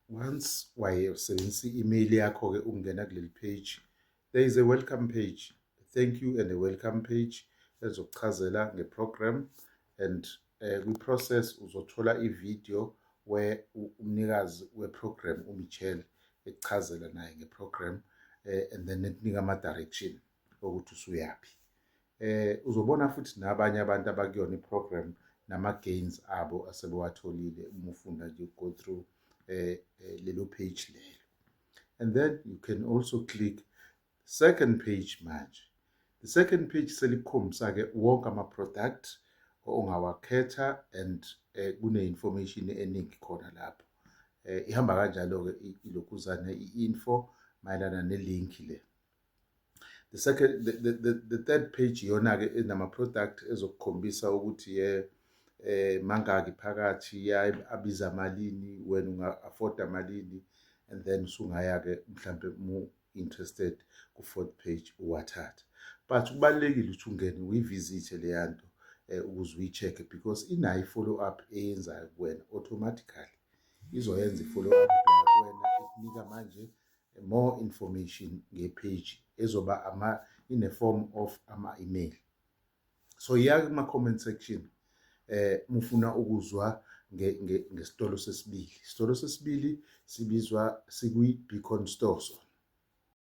once wayesebenzisa i-email yakho ke ungena kuleli page, there is a welcome page, thank you and a welcome page ezokuchazela ngeprogram. And kwi-process uzothola i-video where umnikazi weprogram uMichelle ekuchazela naye ngeprogram and then ekunika ama-direction ukuthi usuyaphi. Uzobona futhi nabanye abantu abakuyona iprogram nama-gains abo asebewatholile uma ufunda nje go through lelo page lelo. And then you can also click second page manje. The second page selikhombisa-ke wonke ama-product ongawakhetha and kune-information eningi khona lapho. Ihamba kanjalo-ke ilokhuzana i-info mayelana ne-link le. The third page yona-ke enama-product ezokukhombisa ukuthi mangaki phakathi abiza malini, wena unga-afforda malini, and then usungaya-ke mhlampe mu interested ku-fourth page uwathatha. But kubalulekile ukuthi ungene uyivisithe leya nto ukuze uyi-check-e because inayo i-follow up eyenzayo kuwena automatically. Izoyenza i-follow up kuwena ikunika manje more information ngepage ezoba in a form of ama-email. So iya kuma-comment section mufuna ukuzwa ngesitolo sesibili. Isitolo sesibili sibizwa sikwi-Beacon Store.